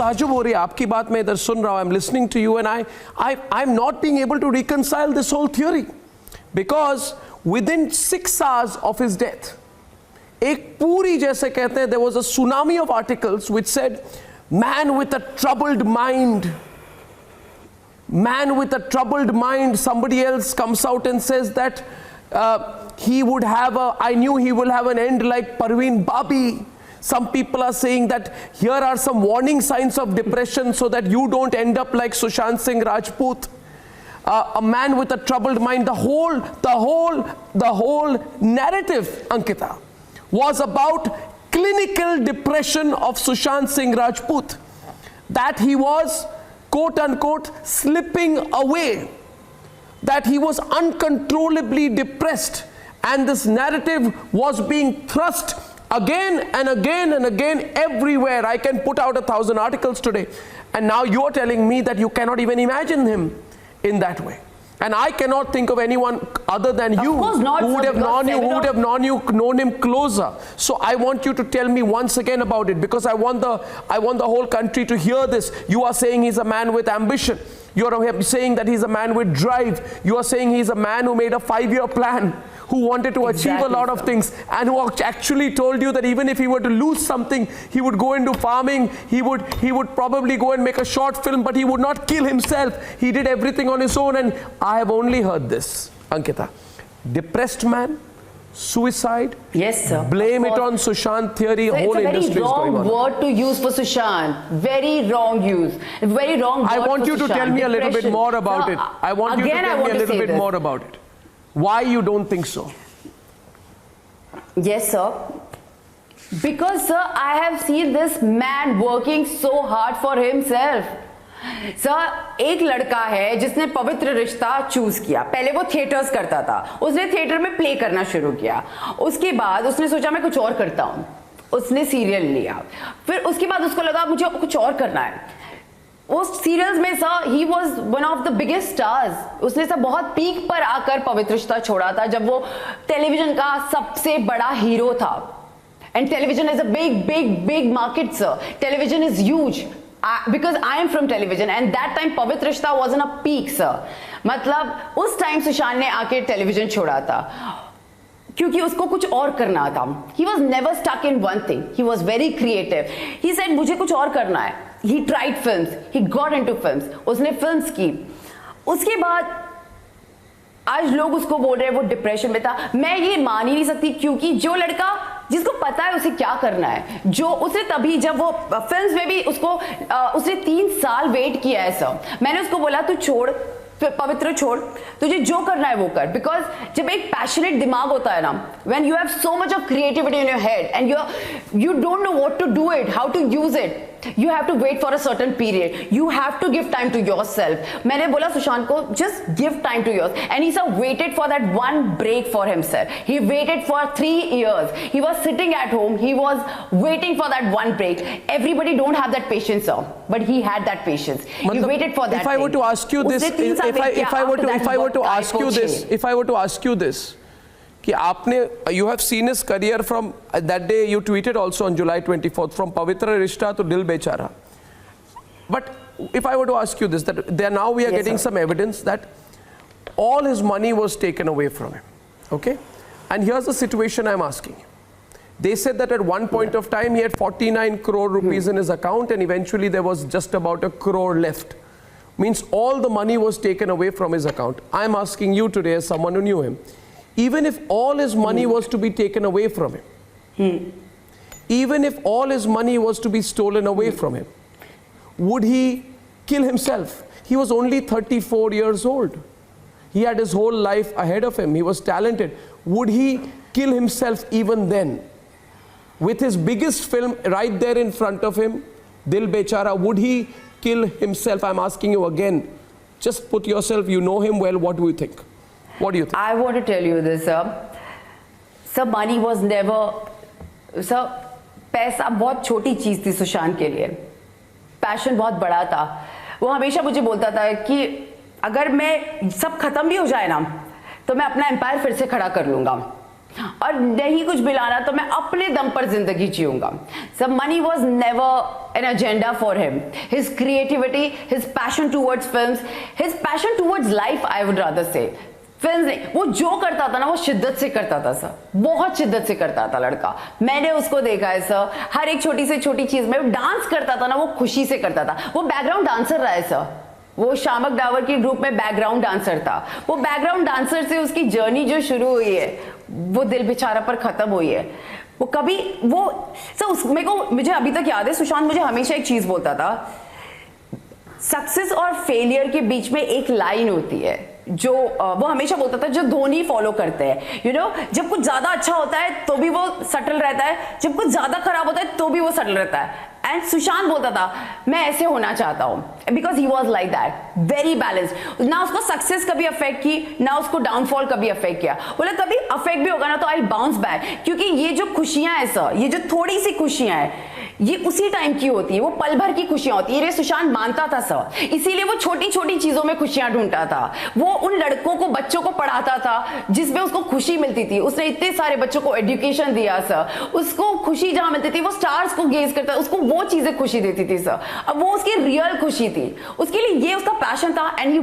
ताजुब हो रही है आपकी बात, मैं इधर सुन रहा हूँ, I am listening to you and I am not being able to reconcile this whole theory, because within 6 hours of his death एक पूरी, जैसे कहते हैं, there was a tsunami of articles which said man with a troubled mind, man with a troubled mind. Somebody else comes out and says that he would have I knew he will have an end like Parveen Babi. Some people are saying that here are some warning signs of depression so that you don't end up like Sushant Singh Rajput. A man with a troubled mind. The whole narrative, Ankita, was about clinical depression of Sushant Singh Rajput, that he was quote unquote slipping away, that he was uncontrollably depressed, and this narrative was being thrust again and again and again everywhere. I can put out 1,000 articles today, and now you're telling me that you cannot even imagine him in that way. And I cannot think of anyone other than you who would have known him closer. So I want you to tell me once again about it, because I want the whole country to hear this. You are saying he's a man with ambition. You are saying that he's a man with drive. You are saying he's a man who made a 5-year plan, who wanted to achieve a lot of things, and who actually told you that even if he were to lose something, he would go into farming, he would probably go and make a short film, but he would not kill himself. He did everything on his own, and I have only heard this, Ankita. Depressed man, suicide. Yes, sir. Blame it on Sushant theory. So whole industry is going on. It's a very wrong word to use for Sushant. Very wrong use. Very wrong word. I want you to tell me a little bit more about it. I want you to tell me a little bit more about it. Why you don't think so? Yes, sir. Because, sir, I have seen this man working so hard for himself. Sir, एक लड़का है जिसने पवित्र रिश्ता choose किया. पहले वो theatres करता था, उसने थिएटर में प्ले करना शुरू किया. उसके बाद उसने सोचा मैं कुछ और करता हूँ, उसने सीरियल लिया. फिर उसके बाद उसको लगा मुझे कुछ और करना है. उस सीरियल्स में sir he was one of the biggest stars. उसने सर बहुत पीक पर आकर पवित्र रिश्ता छोड़ा था, जब वो टेलीविजन का सबसे बड़ा हीरो था. And television is a big big big market sir. Television is huge. Because I am from television and that time पवित्र रिश्ता was in a peak sir. मतलब उस टाइम सुशांत ने आके टेलीविजन छोड़ा था क्योंकि उसको कुछ और करना था. He was never stuck in one thing. He was very creative. He said मुझे कुछ और करना है. He tried films. He got into films. उसने फिल्म्स की. उसके बाद आज लोग उसको बोल रहे हैं वो डिप्रेशन में था. मैं ये मान ही नहीं सकती, क्योंकि जो लड़का जिसको पता है उसे क्या करना है, जो उसे तभी जब वो फिल्म्स में भी उसने 3 साल वेट किया है सर. मैंने उसको बोला तू छोड़, पवित्र छोड़, तुझे जो करना है वो कर. बिकॉज जब एक पैशनेट दिमाग होता है ना, when you have so much of creativity in your head and you don't know what to do it, how to use it, you have to wait for a certain period. You have to give time to yourself. मैंने बोला सुशांत को just give time to yourself, and he sir waited for that one break for himself. He waited for 3 years. He was sitting at home. He was waiting for that one break. Everybody don't have that patience sir, but he had that patience. He waited for that. If I were to ask you this, if I were to ask you this, कि आपने you have seen his career from that day you tweeted also on July 24th, from Pavitra Rishta to Dil Bechara. But if I were to ask you this, that there now we are getting some evidence that all his money was taken away from him. Okay, and here's the situation I'm asking you. They said that at one point of time he had 49 crore rupees in his account, and eventually there was just about 1 crore left. Means all the money was taken away from his account. I'm asking you today, as someone who knew him, even if all his money was to be taken away from him, even if all his money was to be stolen away from him, would he kill himself? He was only 34 years old. He had his whole life ahead of him. He was talented. Would he kill himself even then? With his biggest film right there in front of him, Dil Bechara, would he kill himself? I'm asking you again. Just put yourself, you know him well, what do you think? What do you think? I want to tell you this, sir. Sir, money was never, sir, पैसा बहुत छोटी चीज थी सुशांत के लिए. Passion बहुत बड़ा था. वो हमेशा मुझे बोलता था कि अगर मैं सब खत्म भी हो जाए ना, तो मैं अपना एम्पायर फिर से खड़ा कर लूंगा. और नहीं कुछ मिलाना तो मैं अपने दम पर जिंदगी जीऊंगा। Sir money was never an agenda for him, his creativity, his passion towards films, his passion towards life, I would rather say. Film नहीं, वो जो करता था ना वो शिद्दत से करता था सर, बहुत शिद्दत से करता था लड़का। मैंने उसको देखा है सर, हर एक छोटी से छोटी चीज में डांस करता था ना, वो खुशी से करता था। वो बैकग्राउंड डांसर रहा है सर, वो शामक डावर के ग्रुप में बैकग्राउंड डांसर था। वो बैकग्राउंड डांसर से उसकी जर्नी जो शुरू हुई है वो दिल बेचारा पर खत्म हुई है। वो कभी वो सर मुझे अभी तक याद है, सुशांत मुझे हमेशा एक चीज बोलता था, सक्सेस और फेलियर के बीच में एक लाइन होती है जो वो हमेशा बोलता था, जो धोनी फॉलो करते हैं। यू नो, जब कुछ ज्यादा अच्छा होता है तो भी वो सटल रहता है, जब कुछ ज्यादा खराब होता है तो भी वो सटल रहता है। एंड सुशांत बोलता था मैं ऐसे होना चाहता हूं, because he was like that, very balanced. ना उसको सक्सेस कभी अफेक्ट की, ना उसको डाउनफॉल कभी अफेक्ट किया। बोला कभी अफेक्ट भी होगा ना तो आई बाउंस बैक, क्योंकि ये जो खुशियां है सर, ये जो थोड़ी सी खुशियां है ये उसी टाइम की होती है, वो पल भर की खुशियां होती है। ये सुशांत मानता था सर, इसीलिए वो छोटी छोटी चीजों में खुशियां ढूंढता था। वो उन लड़कों को, बच्चों को पढ़ाता था जिसमें उसको खुशी मिलती थी। उसने इतने सारे बच्चों को एजुकेशन दिया सर, उसको खुशी जहां मिलती थी वो स्टार्स को गेज करता, उसको वो चीजें खुशी देती थी सर। अब वो उसकी रियल खुशी थी, उसके लिए ये उसका पैशन था। And he